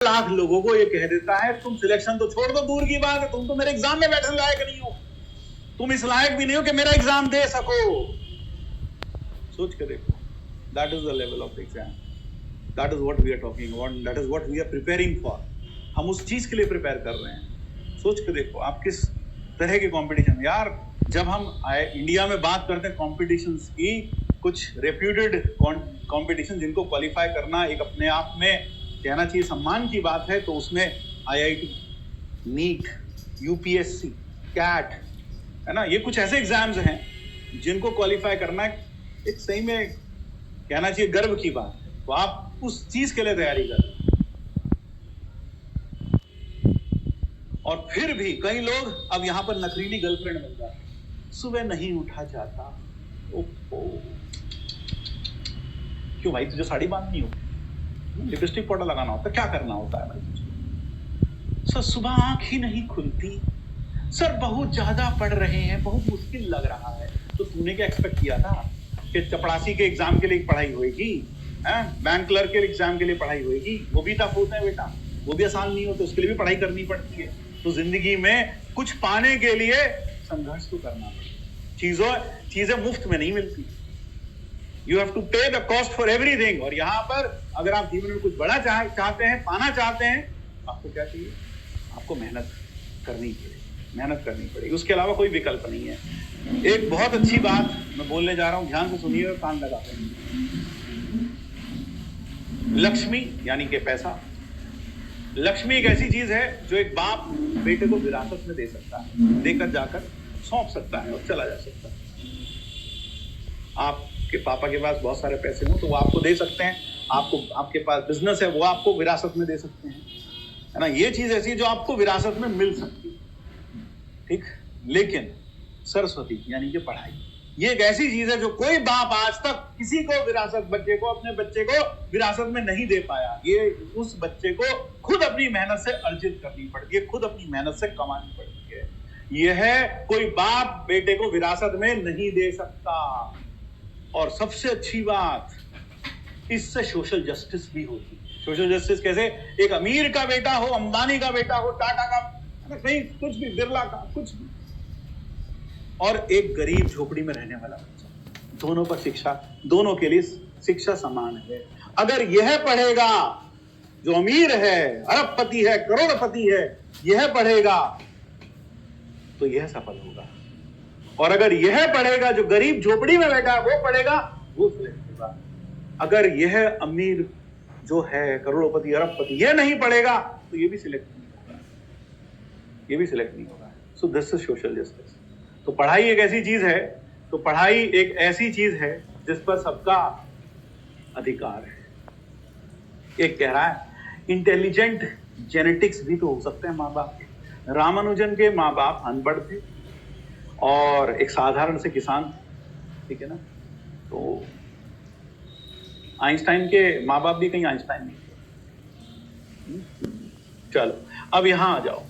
लाख लोगों को ये कह देता है तुम सिलेक्शन तो छोड़ दो, दूर की बात है, तुम तो मेरे एग्जाम में बैठने लायक नहीं हो, तुम इस लायक भी नहीं हो कि मेरा एग्जाम दे सको। सोच के देखो, that is the level of exam, that is what we are talking about, that is what we are preparing for. हम उस चीज के लिए प्रिपेयर कर रहे हैं। सोच के देखो आप किस तरह के कंपटीशन। यार जब हम इंडिया में बात करते हैं कॉम्पिटिशन्स की, कुछ रेप्यूटेड कॉम्पिटिशन जिनको क्वालिफाई करना एक अपने आप में कहना चाहिए सम्मान की बात है, तो उसमें IIT, नीट, UPSC, कैट, है ना, ये कुछ ऐसे एग्जाम्स हैं जिनको क्वालिफाई करना एक सही में कहना चाहिए गर्व की बात है। तो आप उस चीज के लिए तैयारी कर रहे हैं। और फिर भी कई लोग अब यहां पर नखरीली गर्लफ्रेंड मिल जाती है, सुबह नहीं उठा जाता, ओहो क्यों भाई, तुझे साड़ी बांधनी होती, लिपस्टिक पाउडर लगाना होता, क्या करना होता है भाई तुझे? सर सुबह आंख ही नहीं खुलती, सर बहुत ज्यादा पढ़ रहे हैं, बहुत मुश्किल लग रहा है। तो तूने क्या एक्सपेक्ट किया था कि चपरासी के एग्जाम के लिए पढ़ाई होगी, बैंक क्लर्क के एग्जाम के लिए पढ़ाई होगी? वो भी टफ होता है बेटा, वो भी आसान नहीं होता, उसके लिए भी पढ़ाई करनी पड़ती है। तो जिंदगी में कुछ पाने के लिए संघर्ष तो करना पड़ता है, चीजें मुफ्त में नहीं मिलती, यू हैव टू पे द कॉस्ट फॉर एवरीथिंग। और यहां पर अगर आप जीवन में कुछ बड़ा चाहते हैं, पाना चाहते हैं, आपको क्या चाहिए? आपको मेहनत करनी पड़ेगी, मेहनत करनी पड़ेगी, उसके अलावा कोई विकल्प नहीं है। एक बहुत अच्छी बात मैं बोलने जा रहा हूं, ध्यान से सुनिए और कान लगा कर। लक्ष्मी यानी कि पैसा, लक्ष्मी एक ऐसी चीज है जो एक बाप बेटे को विरासत में दे सकता है, देकर जाकर सौंप सकता है और चला जा सकता है। आपके पापा के पास बहुत सारे पैसे हो तो वो आपको दे सकते हैं, आपके पास बिजनेस है वो आपको विरासत में दे सकते हैं, है ना। ये चीज ऐसी जो आपको विरासत में मिल सकती है, ठीक। लेकिन सरस्वती यानी कि पढ़ाई, ये एक ऐसी चीज है जो कोई बाप आज तक किसी को विरासत, अपने बच्चे को विरासत में नहीं दे पाया। ये उस बच्चे को खुद अपनी मेहनत से अर्जित करनी पड़ती है, खुद अपनी मेहनत से कमानी पड़ती है। यह कोई बाप बेटे को विरासत में नहीं दे सकता। और सबसे अच्छी बात, इससे सोशल जस्टिस भी होती है। सोशल जस्टिस कैसे? एक अमीर का बेटा हो, अंबानी का बेटा हो, टाटा का, कहीं कुछ भी, बिरला का, कुछ भी, और एक गरीब झोपड़ी में रहने वाला बच्चा, दोनों पर शिक्षा, दोनों के लिए शिक्षा समान है। अगर यह पढ़ेगा, जो अमीर है, अरबपति है, करोड़पति है, यह पढ़ेगा तो यह सफल होगा। और अगर यह पढ़ेगा, जो गरीब झोपड़ी में बैठा है वो पढ़ेगा, वो सिलेक्ट होगा। अगर यह अमीर जो है, करोड़पति, अरबपति, यह नहीं पढ़ेगा तो ये भी सिलेक्ट नहीं होगा, ये भी सिलेक्ट नहीं होगा। So this is social justice. तो पढ़ाई एक ऐसी चीज है, तो पढ़ाई एक ऐसी चीज है जिस पर सबका अधिकार है। एक कह रहा है इंटेलिजेंट जेनेटिक्स भी तो हो सकते हैं माँ बाप के। रामानुजन के माँ बाप अनपढ़ थे और एक साधारण से किसान, ठीक है ना। तो आइंस्टाइन के माँ बाप भी कहीं आइंस्टाइन नहीं थे। चलो अब यहां आ जाओ।